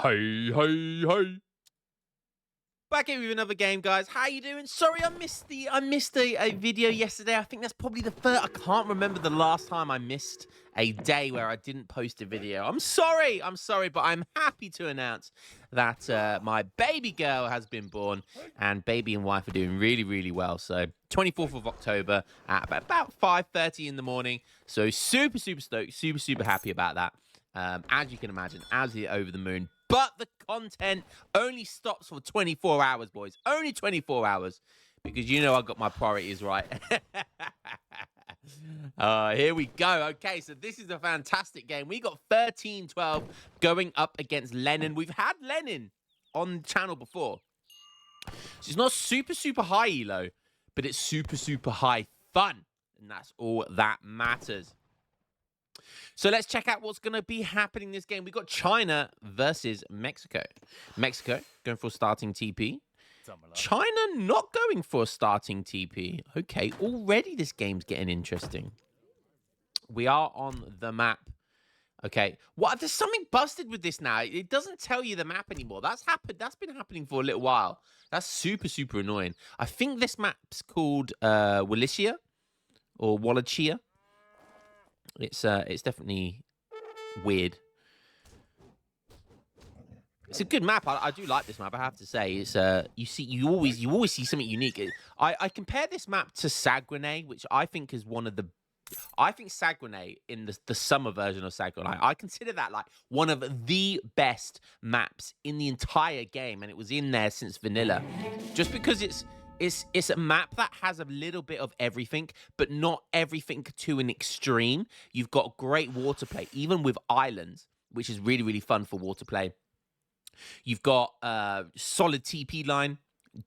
Hey, hey, hey. Back here with another game, guys. How you doing? Sorry, I missed a video yesterday. I think that's probably the first. I can't remember the last time I missed a day where I didn't post a video. I'm sorry, but I'm happy to announce that my baby girl has been born, and baby and wife are doing really, really well. So 24th of October at about 5:30 in the morning. So super, super stoked, super, super happy about that. As you can imagine, absolutely over the moon. But the content only stops for 24 hours, boys. Only 24 hours. Because you know I got my priorities right. Here we go. Okay, so this is a fantastic game. We got 13-12 going up against Lenin. We've had Lenin on the channel before. So it's not super, super high elo, but it's super, super high fun. And that's all that matters. So let's check out what's going to be happening in this game. We got China versus Mexico. Mexico going for a starting TP. China not going for a starting TP. Okay, already this game's getting interesting. We are on the map. Okay, what? There's something busted with this now. It doesn't tell you the map anymore. That's been happening for a little while. That's super, super annoying. I think this map's called Wallachia or Wallachia. It's definitely weird. It's a good map. I do like this map. I have to say, it's you always see something unique. I compare this map to Saguenay, which I think is one of the. I think Saguenay in the summer version of Saguenay, I consider that like one of the best maps in the entire game, and it was in there since vanilla, just because it's a map that has a little bit of everything, but not everything to an extreme. You've got great water play, even with islands, which is really, really fun for water play. You've got solid TP line,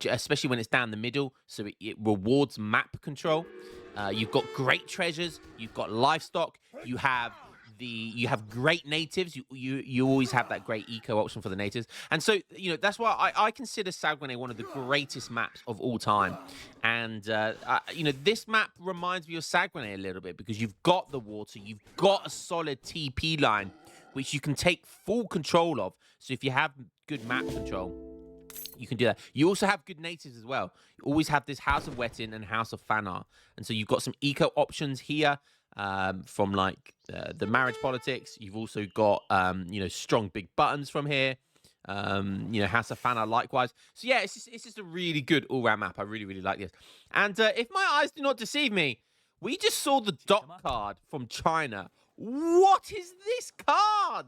especially when it's down the middle, so it rewards map control. You've got great treasures. You've got livestock. You have great natives. You always have that great eco option for the natives, and so that's why I consider Saguenay one of the greatest maps of all time. And this map reminds me of Saguenay a little bit because you've got the water, you've got a solid TP line, which you can take full control of. So if you have good map control, you can do that. You also have good natives as well. You always have this House of Wettin and House of Fanar, and so you've got some eco options here. From like the marriage politics. You've also got strong big buttons from here. House of Fana likewise. So yeah, it's just a really good all-round map. I really, really like this. And if my eyes do not deceive me, we just saw the dot card from China. What is this card?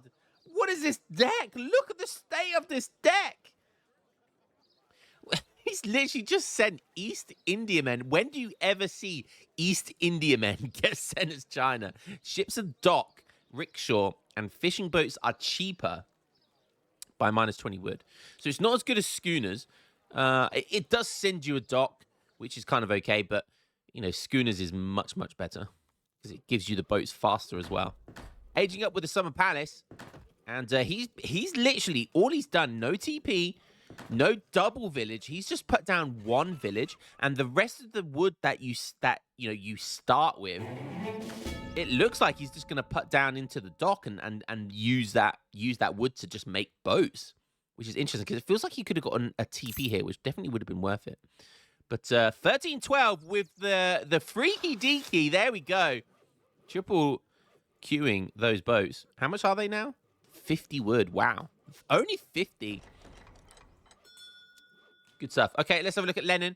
What is this deck? Look at the state of this deck. He's literally just sent East Indiamen. When do you ever see East Indiamen get sent as China? Ships of dock, rickshaw, and fishing boats are cheaper by -20 wood. So it's not as good as schooners. It does send you a dock, which is kind of okay, but schooners is much, much better because it gives you the boats faster as well. Aging up with the Summer Palace, and he's literally all he's done. No TP. No double village. He's just put down one village, and the rest of the wood that you start with, it looks like he's just gonna put down into the dock and use that wood to just make boats, which is interesting because it feels like he could have gotten a TP here, which definitely would have been worth it. But 13-12 with the freaky deaky. There we go. Triple queuing those boats. How much are they now? 50 wood. Wow, only 50. Good stuff. Okay, let's have a look at Lenin.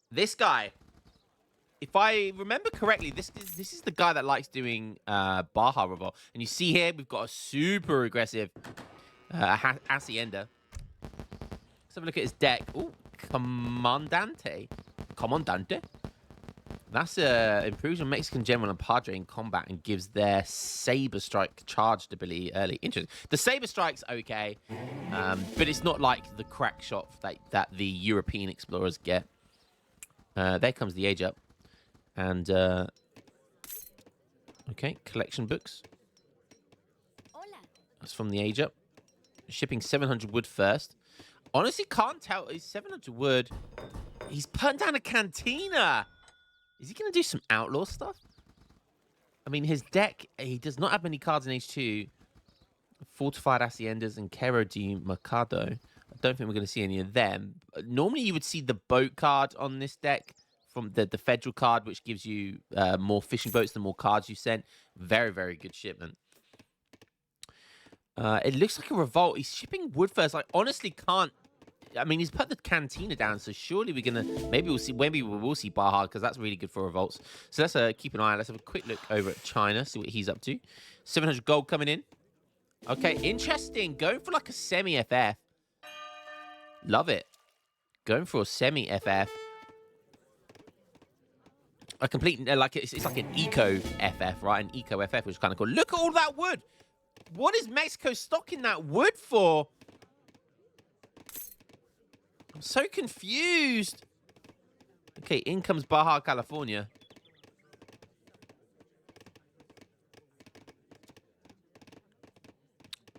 This guy, if I remember correctly, this is the guy that likes doing Baja Revolt. And you see here, we've got a super aggressive Hacienda. Let's have a look at his deck. Oh, Comandante. That's improves your Mexican general and padre in combat and gives their saber strike charged ability early. Interesting. The saber strike's okay, but it's not like the crack shot that the European explorers get. There comes the age up, and okay, collection books. That's from the age up. Shipping 700 wood first. Honestly, can't tell. He's 700 wood. He's putting down a cantina. Is he going to do some outlaw stuff? I mean, his deck, he does not have many cards in H2. Fortified Haciendas and Quero de Mercado. I don't think we're going to see any of them. Normally, you would see the boat card on this deck from the federal card, which gives you more fishing boats the more cards you sent. Very, very good shipment. It looks like a revolt. He's shipping wood first. I honestly can't. I mean, he's put the cantina down, so surely we're gonna maybe we'll see Baja because that's really good for revolts. So let's keep an eye on. Let's have a quick look over at China, see what he's up to. 700 gold coming in. Okay, interesting. Going for like a semi-FF. Love it. Going for a semi-FF. A complete, like it's like an eco-FF, right? An eco-FF, which is kind of cool. Look at all that wood. What is Mexico stocking that wood for? I'm so confused. Okay, in comes Baja California.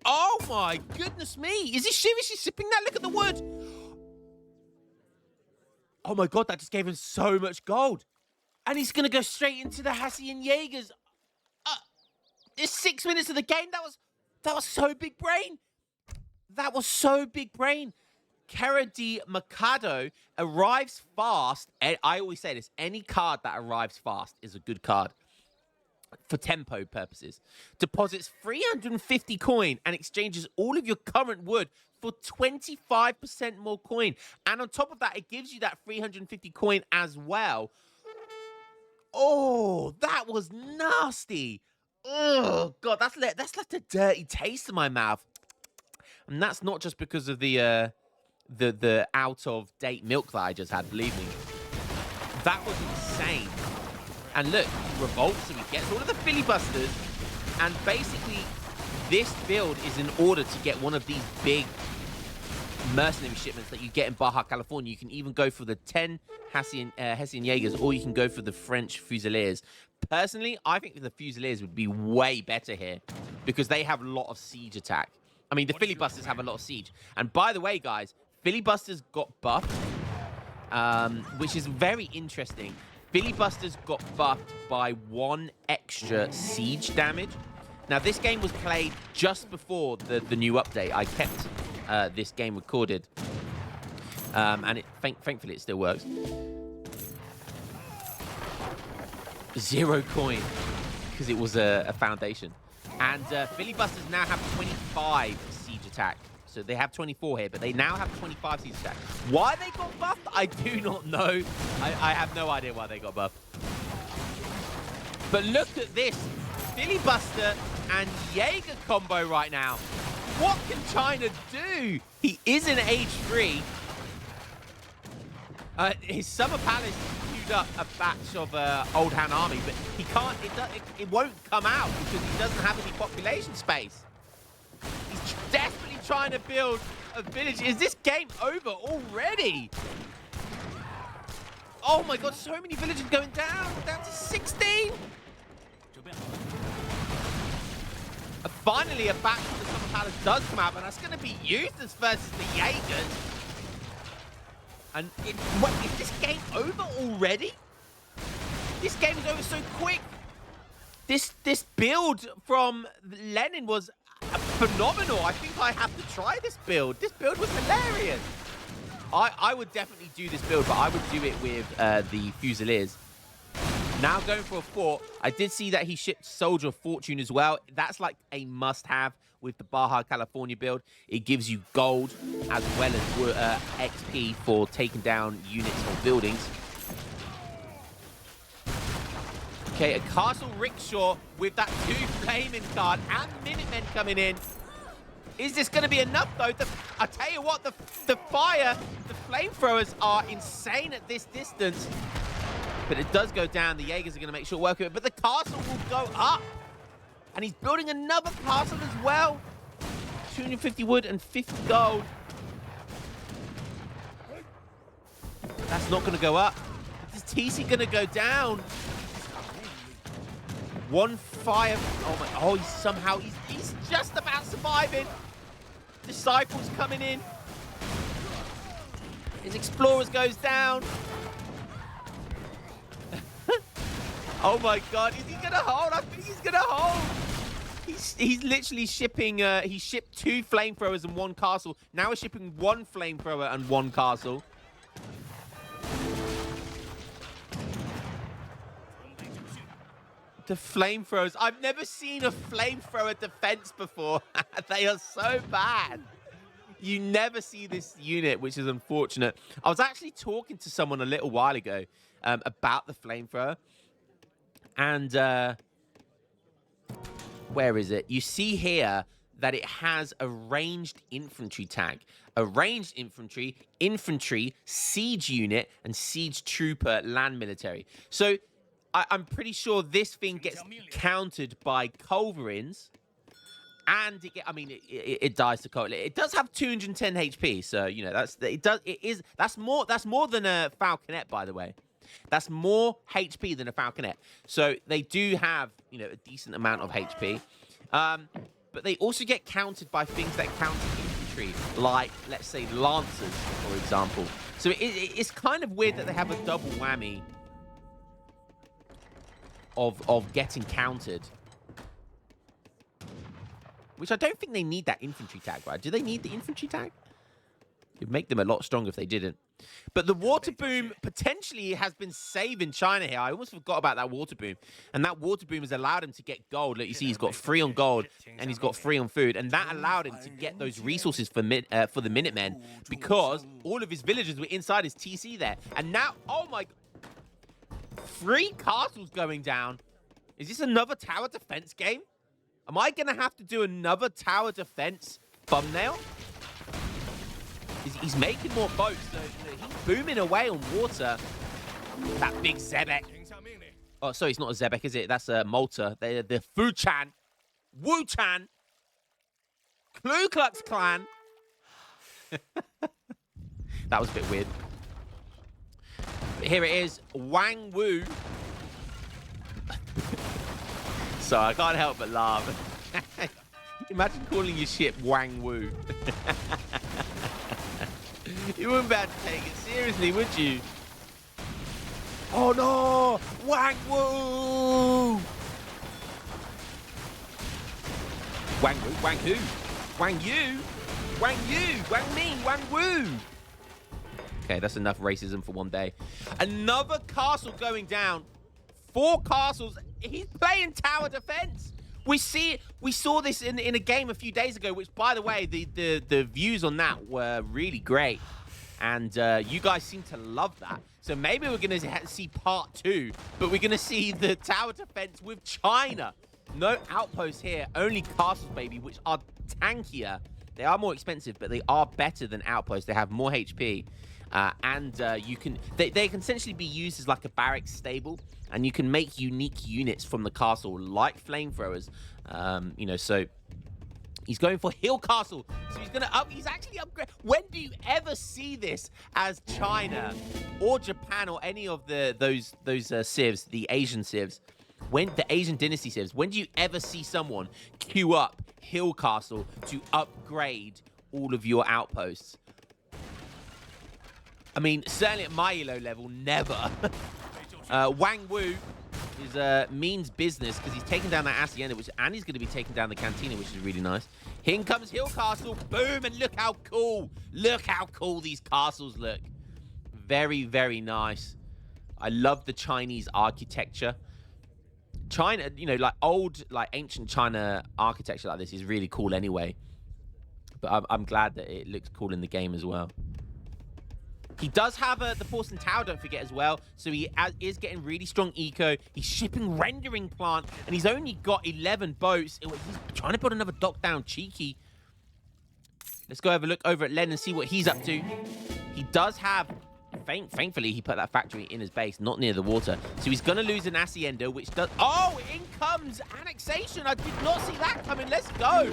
Oh my goodness me! Is he seriously sipping that? Look at the wood! Oh my god, that just gave him so much gold. And he's gonna go straight into the Hacian Jaegers. It's 6 minutes of the game. That was so big brain. That was so big brain. Quero de Mercado arrives fast. And I always say this, any card that arrives fast is a good card. For tempo purposes. Deposits 350 coin and exchanges all of your current wood for 25% more coin. And on top of that, it gives you that 350 coin as well. Oh, that was nasty. Oh, God, that's left a dirty taste in my mouth. And that's not just because of the out-of-date milk that I just had, believe me. That was insane. And look, he revolts, so he gets all of the filibusters. And basically, this build is in order to get one of these big mercenary shipments that you get in Baja California. You can even go for the 10 Hessian Jaegers, or you can go for the French Fusiliers. Personally, I think the Fusiliers would be way better here because they have a lot of siege attack. I mean, the filibusters have a lot of siege. And by the way, guys, filibusters got buffed, which is very interesting. Filibusters got buffed by 1 extra siege damage. Now, this game was played just before the new update. I kept this game recorded. And thankfully, it still works. 0 coin, because it was a foundation. And filibusters now have 25 siege attack. So they have 24 here, but they now have 25 siege attack. Why they got buffed, I do not know. I have no idea why they got buffed. But look at this. Filibuster and Jaeger combo right now. What can China do? He is in age 3. His Summer Palace queued up a batch of Old Han Army, but he can't, it won't come out because he doesn't have any population space. He's desperately trying to build a village. Is this game over already? Oh my god, so many villages going down to 16. And finally, a batch of the Summer Palace does come out, but that's going to be Eustace versus the Jaegers. And is this game over already? This game is over so quick. This build from Lenin was phenomenal. I think I have to try this build. This build was hilarious. I would definitely do this build, but I would do it with the Fusiliers. Now going for a fort. I did see that he shipped Soldier of Fortune as well. That's like a must-have with the Baja California build. It gives you gold as well as XP for taking down units or buildings. Okay, a Castle Rickshaw with that 2 flaming card and Minutemen coming in. Is this going to be enough, though? I tell you what, the fire, the flamethrowers are insane at this distance. But it does go down. The Jaegers are going to make sure work with it. But the castle will go up. And he's building another castle as well. 250 wood and 50 gold. That's not going to go up. Is TC going to go down? 1 fire. Oh my! Oh, he's just about surviving. Disciples coming in. His Explorers goes down. Oh my god, is he gonna hold? I think he's gonna hold. He's literally shipping. He shipped 2 flamethrowers and 1 castle. Now we're shipping 1 flamethrower and 1 castle. The flamethrowers. I've never seen a flamethrower defense before. They are so bad. You never see this unit, which is unfortunate. I was actually talking to someone a little while ago about the flamethrower. And where is it? You see here that it has a ranged infantry tag. A ranged infantry, infantry, siege unit, and siege trooper land military. So I'm pretty sure this thing gets countered by culverins. And it dies to cold. It does have 210 HP, so you know that's more than a falconet, by the way. That's more HP than a falconet. So they do have a decent amount of HP, but they also get countered by things that counter infantry, like let's say lancers, for example. So it's kind of weird that they have a double whammy of getting countered. Which I don't think they need that infantry tag, right? Do they need the infantry tag? It'd make them a lot stronger if they didn't. But the water boom potentially has been saving China here. I almost forgot about that water boom. And that water boom has allowed him to get gold. Look, you see he's got 3 on gold and he's got 3 on food. And that allowed him to get those resources for the Minutemen because all of his villagers were inside his TC there. And now, oh my... 3 castles going down. Is this another tower defense game? Am I going to have to do another tower defense thumbnail? He's making more boats. So he's booming away on water. That big Zebek. Oh, sorry, it's not a Zebek, is it? That's a Malta. They're the Fuchan. Wu-Chan. Ku Klux Klan. That was a bit weird. But here it is. Wang Wu. So I can't help but laugh. Imagine calling your ship Wang Wu. You wouldn't be able to take it seriously, would you? Oh no! Wang Wu! Wang Wu? Wang who? Wang you? Wang you? Wang me? Wang Wu? Okay, that's enough racism for one day. Another castle going down. 4 castles. He's playing tower defense. We saw this in a game a few days ago, which, by the way, the views on that were really great. And you guys seem to love that. So maybe we're going to see part 2, but we're going to see the tower defense with China. No outposts here, only castles, baby, which are tankier. They are more expensive, but they are better than outposts. They have more HP. They can essentially be used as like a barracks stable, and you can make unique units from the castle, like flamethrowers. So he's going for Hill Castle. So he's actually upgrade. When do you ever see this as China or Japan or any of those civs, the Asian civs, the Asian dynasty civs? When do you ever see someone queue up Hill Castle to upgrade all of your outposts? I mean, certainly at my elo level, never. Wang Wu means business because he's taking down that hacienda, and he's going to be taking down the cantina, which is really nice. Here comes Hill Castle. Boom, and look how cool. Look how cool these castles look. Very, very nice. I love the Chinese architecture. China, like old, like ancient China architecture like this is really cool anyway. But I'm glad that it looks cool in the game as well. He does have the porcelain tower, don't forget, as well. So he is getting really strong eco. He's shipping rendering plant, and he's only got 11 boats. He's trying to build another dock down. Cheeky. Let's go have a look over at Len and see what he's up to. He does have... Thankfully, he put that factory in his base, not near the water. So he's going to lose an hacienda, which does... Oh, in comes annexation. I did not see that coming. Let's go.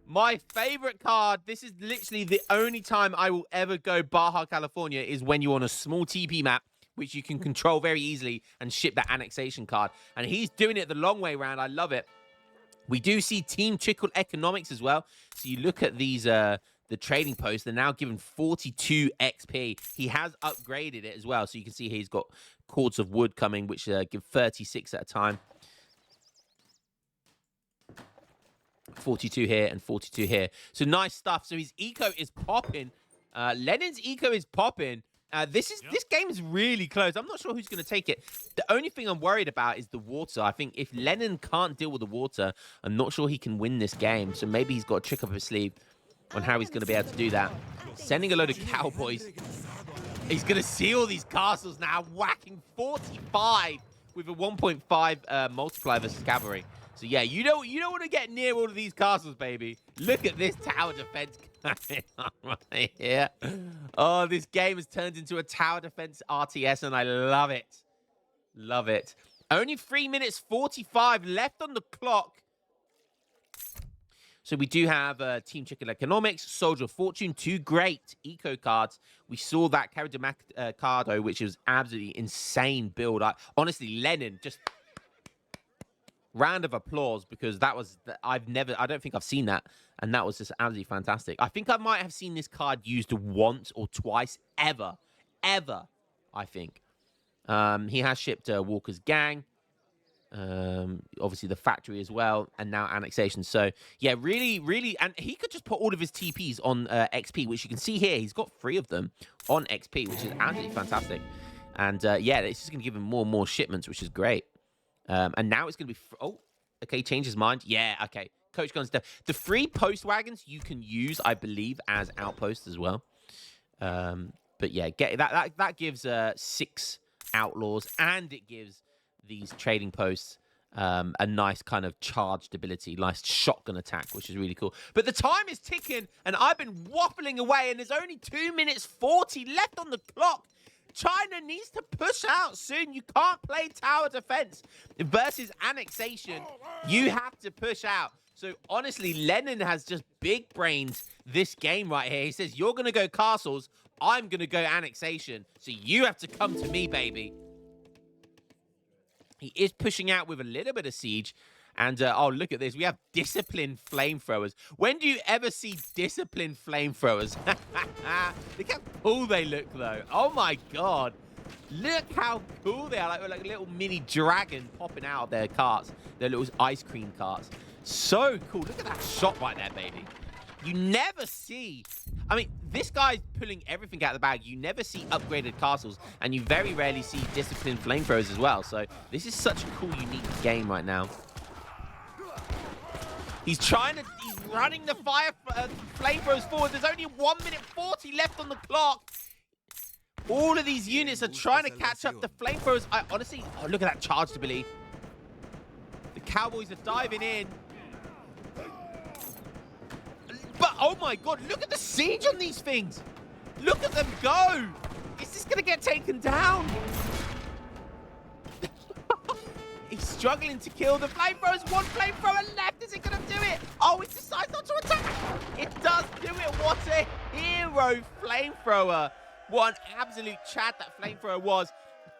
My favorite card, this is literally the only time I will ever go Baja California, is when you're on a small TP map, which you can control very easily and ship that annexation card. And he's doing it the long way around. I love it. We do see Team Trickle economics as well. So you look at these, the trading posts, they're now given 42 XP. He has upgraded it as well. So you can see he's got cords of wood coming, which give 36 at a time. 42 here and 42 here. So nice stuff. So his eco is popping. Lennon's eco is popping. This game is really close. I'm not sure who's going to take it. The only thing I'm worried about is the water. I think if Lennon can't deal with the water, I'm not sure he can win this game. So maybe he's got a trick up his sleeve on how he's going to be able to do that. Sending a load of cowboys. He's going to see all these castles now, whacking 45 with a 1.5 multiplier versus cavalry. So yeah, you don't want to get near all of these castles, baby. Look at this tower defense going on right here. Oh, this game has turned into a tower defense RTS, and I love it. Love it. Only 3 minutes 45 left on the clock. So we do have Team Chicken Economics, Soldier of Fortune, 2 great eco cards. We saw that Carry Cardo, which was absolutely insane build. Honestly, Lennon, just round of applause, because that was, I don't think I've seen that. And that was just absolutely fantastic. I think I might have seen this card used once or twice, ever, I think. He has shipped Walker's Gang. Obviously the factory as well, and now annexation. So yeah, really, and he could just put all of his TPs on XP, which you can see here. He's got 3 of them on XP, which is absolutely fantastic. And yeah, it's just going to give him more and more shipments, which is great. And now it's going to be... Oh, okay, change his mind. Yeah, okay. Coach Guns. The 3 post wagons you can use, I believe, as outposts as well. But yeah, that gives 6 outlaws, and it gives these trading posts a nice kind of charged ability, nice shotgun attack, which is really cool. But the time is ticking, and I've been waffling away, and there's only 2 minutes 40 left on the clock. China needs to push out soon. You can't play tower defense versus annexation. You have to push out. So honestly, Lennon has just big-brained this game right here. He says, you're going to go castles, I'm going to go annexation. So you have to come to me, baby. He is pushing out with a little bit of siege. And, oh, look at this. We have disciplined flamethrowers. When do you ever see disciplined flamethrowers? Look how cool they look, though. Oh, my God. Look how cool they are. Like a little mini dragon popping out of their carts. Their little ice cream carts. So cool. Look at that shot right there, baby. You never see... I mean, this guy's pulling everything out of the bag. You never see upgraded castles, and you very rarely see disciplined flamethrowers as well. So this is such a cool, unique game right now. He's running the flamethrowers forward. There's only 1 minute 40 left on the clock. All of these units are trying to catch up the flamethrowers. Honestly, oh, look at that charged ability. The Cowboys are diving in. But, oh my God, look at the siege on these things. Look at them go. Is this going to get taken down? He's struggling to kill the flamethrowers. 1 flamethrower left. Is it going to do it? Oh, it decides not to attack. It does do it. What a hero flamethrower. What an absolute Chad that flamethrower was.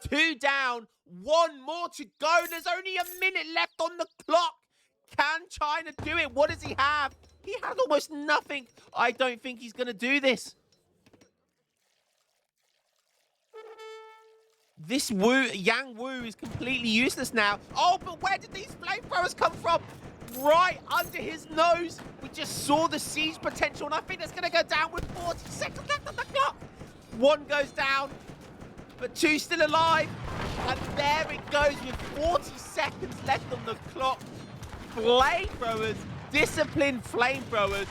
2 down, 1 more to go. There's only a minute left on the clock. Can China do it? What does he have? He has almost nothing. I don't think he's going to do this. This Yang Wu is completely useless now. Oh, but where did these flamethrowers come from? Right under his nose. We just saw the siege potential, and I think that's going to go down with 40 seconds left on the clock. 1 goes down, but 2 still alive. And there it goes with 40 seconds left on the clock. Flamethrowers, disciplined flamethrowers,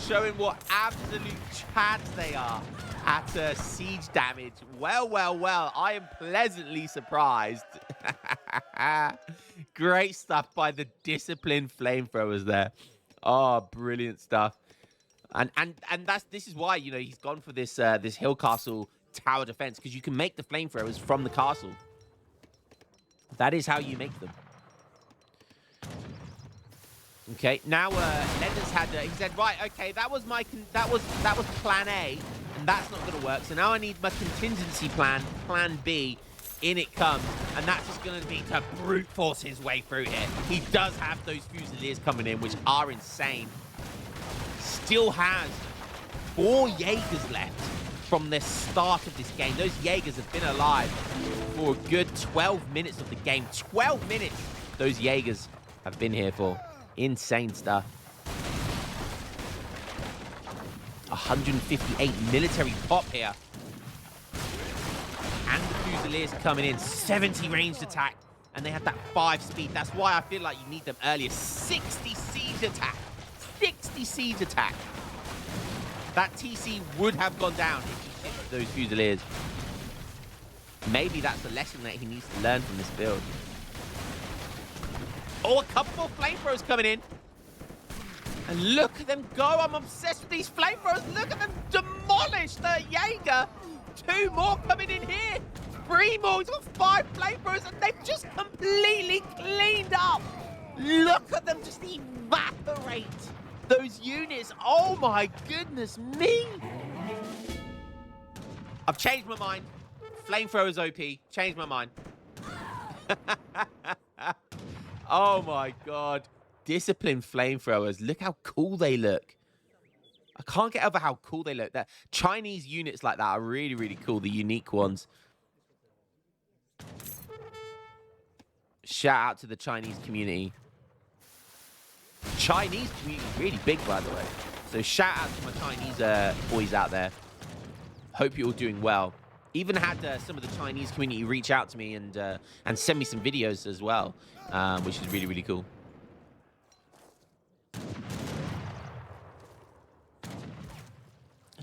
showing what absolute chads they are at siege damage. Well, I am pleasantly surprised. Great stuff by the disciplined flamethrowers there. Oh, brilliant stuff. And this is why, you know, he's gone for this this hill castle tower defense, because you can make the flamethrowers from the castle. That is how you make them. Okay, now Lender's had he said, right, okay, that was plan A, and that's not going to work. So now I need my contingency plan, plan B. In it comes, and that's just going to be to brute force his way through here. He does have those Fusiliers coming in, which are insane. Still has 4 Jaegers left from the start of this game. Those Jaegers have been alive for a good 12 minutes of the game. 12 minutes those Jaegers have been here for. Insane stuff. 158 military pop here. And the Fusiliers coming in. 70 ranged attack. And they have that 5 speed. That's why I feel like you need them earlier. 60 siege attack. 60 siege attack. That TC would have gone down if he hit those Fusiliers. Maybe that's a lesson that he needs to learn from this build. Oh, a couple more flamethrowers coming in. And look at them go. I'm obsessed with these flamethrowers. Look at them demolish the Jaeger. 2 more coming in here. 3 more. He's got 5 flamethrowers and they've just completely cleaned up. Look at them just evaporate those units. Oh my goodness me. I've changed my mind. Flamethrowers OP. Changed my mind. Oh my god. Disciplined flamethrowers. Look how cool they look. I can't get over how cool they look. That Chinese units like that are really, really cool. The unique ones. Shout out to the Chinese community. Chinese community is really big, by the way. So shout out to my Chinese boys out there. Hope you're all doing well. Even had some of the Chinese community reach out to me and send me some videos as well, which is really, really cool.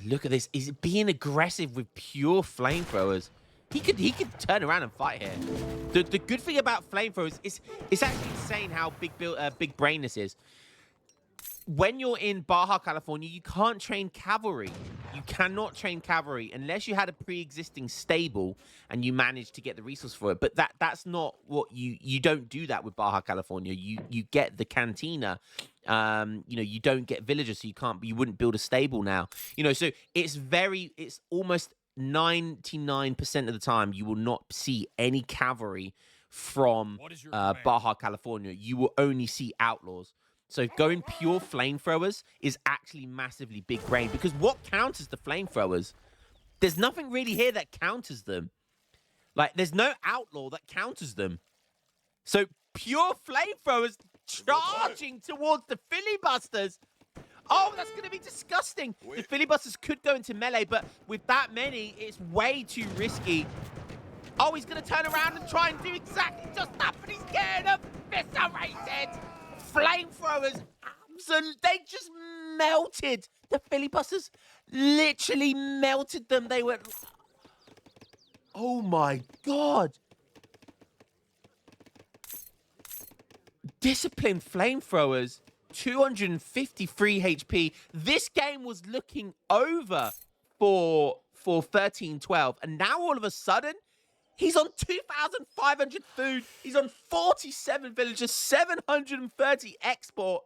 Look at this. Is it being aggressive with pure flamethrowers? He could turn around and fight here. The good thing about flamethrowers is it's actually insane how big brain this is. When you're in Baja California, you can't train cavalry. You cannot train cavalry unless you had a pre-existing stable and you managed to get the resource for it. But that's not what you don't do that with Baja California. You get the cantina. You don't get villagers, so you wouldn't build a stable now. So it's almost 99% of the time you will not see any cavalry from Baja California. You will only see outlaws. So going pure flamethrowers is actually massively big brain, because what counters the flamethrowers? There's nothing really here that counters them. Like, there's no outlaw that counters them. So pure flamethrowers charging towards the filibusters. Oh, that's going to be disgusting. The filibusters could go into melee, but with that many, it's way too risky. Oh, he's going to turn around and try and do exactly just that, but he's getting eviscerated. Flamethrowers, they just melted. The filibusters literally melted them. They were... Oh my god. Disciplined flamethrowers, 253 HP. This game was looking over for 13-12, and now all of a sudden, he's on 2,500 food. He's on 47 villagers, 730 export.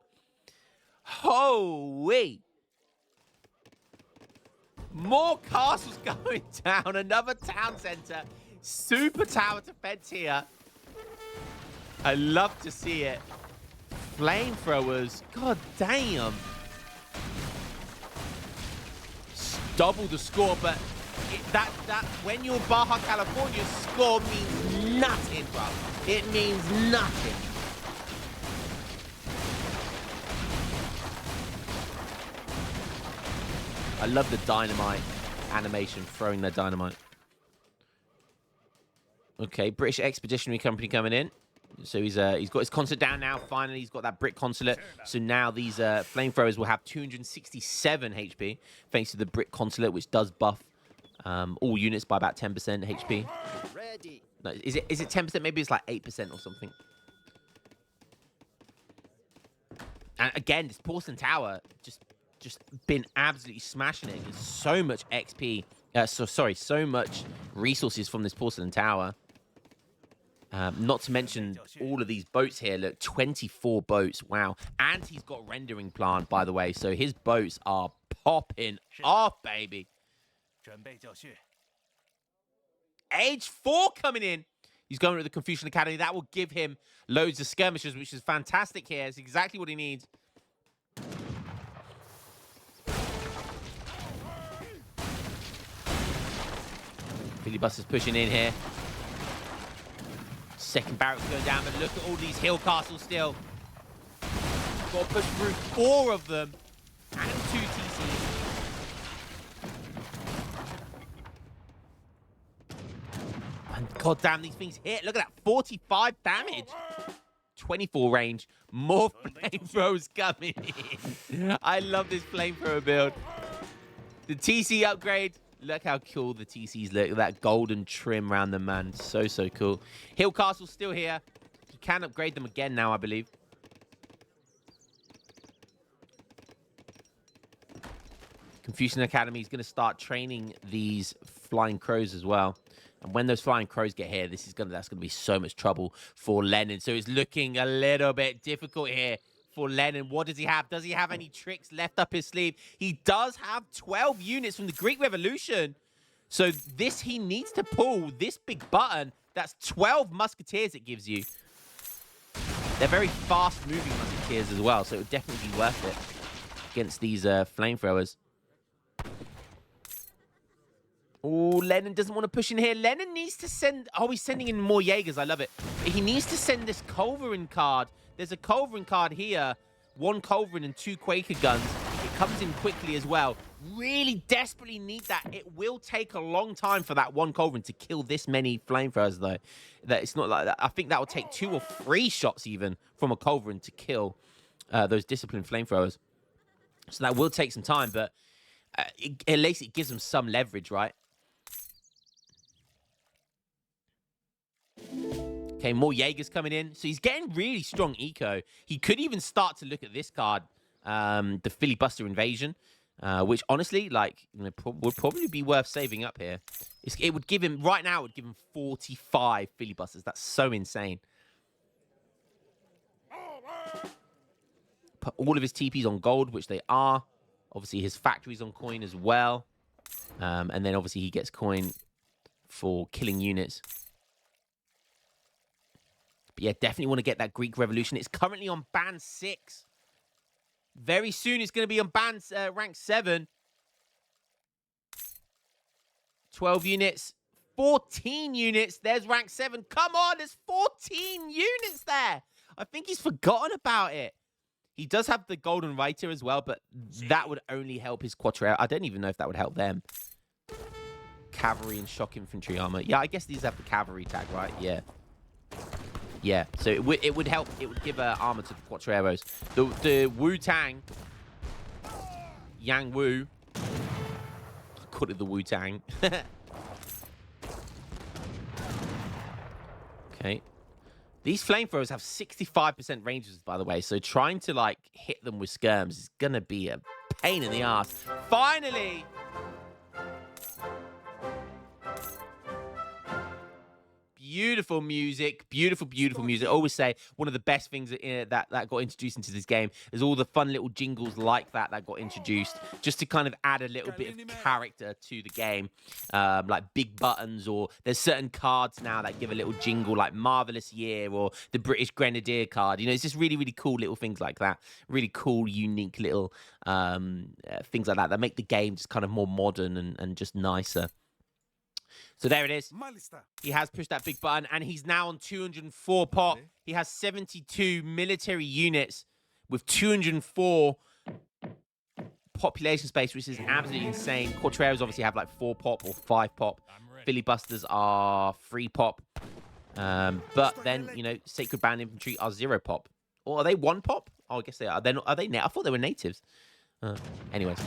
Holy. More castles going down. Another town center. Super tower defense here. I love to see it. Flamethrowers. God damn. Double the score, but... that when you're Baja California, score means nothing, bro. It means nothing. I love the dynamite animation, throwing their dynamite. Okay, British Expeditionary Company coming in. So he's got his consulate down now. Finally, he's got that brick consulate. So now these flamethrowers will have 267 HP, thanks to the brick consulate, which does buff all units by about 10% HP. Ready. No, is it 10%? Maybe it's like 8% or something. And again, this porcelain tower just been absolutely smashing it. There's so much XP. So much resources from this porcelain tower. Not to mention all of these boats here. Look, 24 boats. Wow. And he's got rendering plant, by the way. So his boats are popping off, baby. Age 4 coming in. He's going to the Confucian Academy. That will give him loads of skirmishers, which is fantastic here. It's exactly what he needs. Filibusters pushing in here. Second barracks going down, but look at all these hill castles still. Got to push through 4 of them. And 2 TCs. God damn, these things hit. Look at that, 45 damage. 24 range. More flamethrowers coming in. I love this flamethrower build. The TC upgrade. Look how cool the TCs look. That golden trim around them, man. So, so cool. Hill Castle's still here. You can upgrade them again now, I believe. Confucian Academy is going to start training these flying crows as well. And when those flying crows get here, that's going to be so much trouble for Lennon. So it's looking a little bit difficult here for Lennon. What does he have? Does he have any tricks left up his sleeve? He does have 12 units from the Greek Revolution. So this, he needs to pull this big button. That's 12 musketeers it gives you. They're very fast-moving musketeers as well, so it would definitely be worth it against these flamethrowers. Oh, Lennon doesn't want to push in here. Lennon needs to send... Oh, he's sending in more Jaegers. I love it. He needs to send this Culverin card. There's a Culverin card here. 1 Culverin and 2 Quaker guns. It comes in quickly as well. Really desperately need that. It will take a long time for that 1 Culverin to kill this many flamethrowers, though. That it's not like that. I think that will take 2 or 3 shots even from a Culverin to kill those disciplined flamethrowers. So that will take some time, but at least it gives them some leverage, right? Okay, more Jaegers coming in. So he's getting really strong eco. He could even start to look at this card, the Filibuster Invasion, which honestly, like, would probably be worth saving up here. It would give him, right now, it would give him 45 Filibusters. That's so insane. Put all of his TPs on gold, which they are. Obviously, his factory's on coin as well. And then, obviously, he gets coin for killing units. But yeah, definitely want to get that Greek Revolution. It's currently on band 6. Very soon, it's going to be on band rank 7. 12 units. 14 units. There's rank 7. Come on, there's 14 units there. I think he's forgotten about it. He does have the Golden Reiter as well, but that would only help his Quattrero. I don't even know if that would help them. Cavalry and shock infantry armor. Yeah, I guess these have the cavalry tag, right? Yeah. Yeah, so it would help. It would give armor to the Quattreros. The Wu-Tang. Yang Wu. I called it the Wu-Tang. Okay. These flamethrowers have 65% ranges, by the way. So trying to, like, hit them with skirms is going to be a pain in the ass. Finally! Beautiful music, beautiful, beautiful music. I always say one of the best things that got introduced into this game is all the fun little jingles like that got introduced, just to kind of add a little bit of character to the game, like big buttons, or there's certain cards now that give a little jingle, like Marvelous Year or the British Grenadier card. You know, it's just really, really cool little things like that. Really cool, unique little things like that make the game just kind of more modern and just nicer. So there it is. He has pushed that big button, and he's now on 204 pop. He has 72 military units with 204 population space, which is absolutely insane. Quattreros obviously have like 4 pop or 5 pop. Filibusters are 3 pop. But then, you know, Sacred Band Infantry are 0 pop. Or are they 1 pop? Oh, I guess they are. Are they? I thought they were natives. Anyways.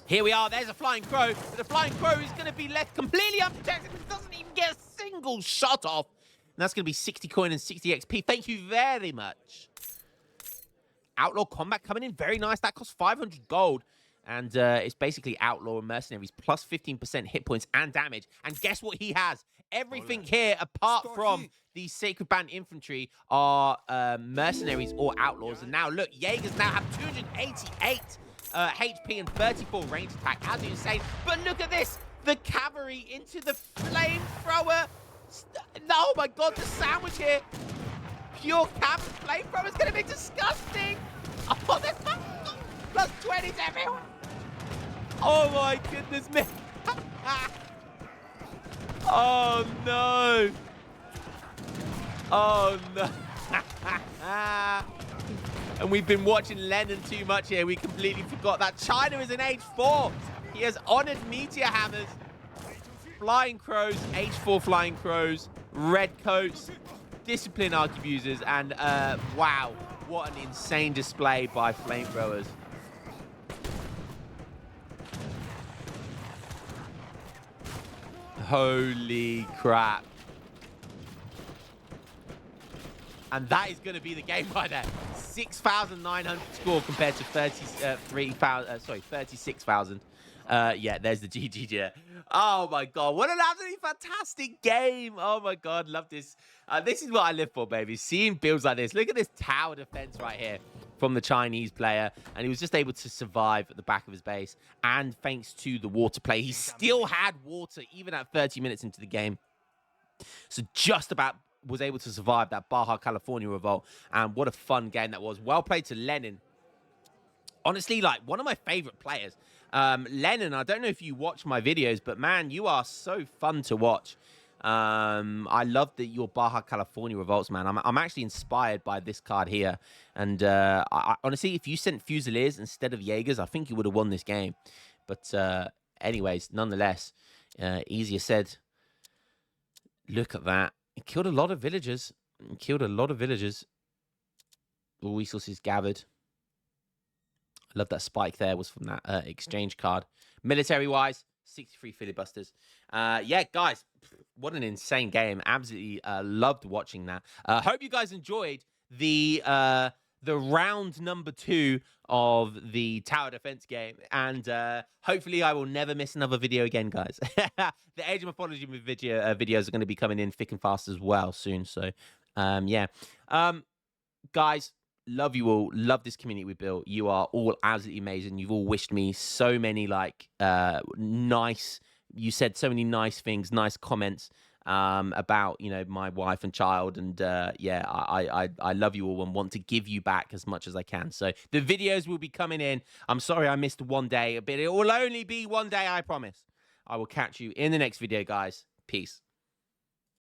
Here we are. There's a Flying Crow. But the Flying Crow is going to be left completely unprotected. It doesn't even get a single shot off. And that's going to be 60 coin and 60 XP. Thank you very much. Outlaw Combat coming in. Very nice. That costs 500 gold. And it's basically Outlaw and Mercenaries. Plus 15% hit points and damage. And guess what he has? Everything here, apart from the Sacred Band Infantry, are Mercenaries or Outlaws. And now, look, Jaegers now have 288 HP and 34 range attack. Absolutely insane. But look at this. The cavalry into the flamethrower. Oh my god, the sandwich here. Pure flamethrower is going to be disgusting. Oh, there's plus 20s everyone. Oh my goodness me. Oh no. Oh no. And we've been watching Lennon too much here. We completely forgot that China is in age 4. He has honored meteor hammers. Flying Crows, H4 Flying Crows, Red Coats, Discipline Arquebusers, and wow, what an insane display by Flamethrowers. Holy crap. And that is going to be the game right there. 6,900 score compared to 36,000. Yeah, there's the GG. Oh my god, what an absolutely fantastic game. Oh my god, love this. This is what I live for, baby. Seeing builds like this. Look at this tower defense right here from the Chinese player, and he was just able to survive at the back of his base. And thanks to the water play, he still had water even at 30 minutes into the game. So just about was able to survive that Baja California revolt. And what a fun game that was. Well played to Lennon. Honestly, like, one of my favorite players. Lennon, I don't know if you watch my videos, but man, you are so fun to watch. I love your Baja California revolts, man. I'm actually inspired by this card here. And honestly, if you sent Fusiliers instead of Jaegers, I think you would have won this game. But anyways, nonetheless, easier said. Look at that. He killed a lot of villagers. All resources gathered. I love that spike there was from that exchange card. Military-wise, 63 filibusters. Yeah, guys, what an insane game. Absolutely loved watching that. Hope you guys enjoyed the round number 2 of the tower defense game. And hopefully I will never miss another video again, guys. The Age of Mythology videos are going to be coming in thick and fast as well soon. So, yeah. Guys, love you all. Love this community we built. You are all absolutely amazing. You've all wished me so many, like, nice... You said so many nice things, nice comments about, you know, my wife and child. And, yeah, I love you all and want to give you back as much as I can. So the videos will be coming in. I'm sorry I missed one day, but it will only be one day, I promise. I will catch you in the next video, guys. Peace.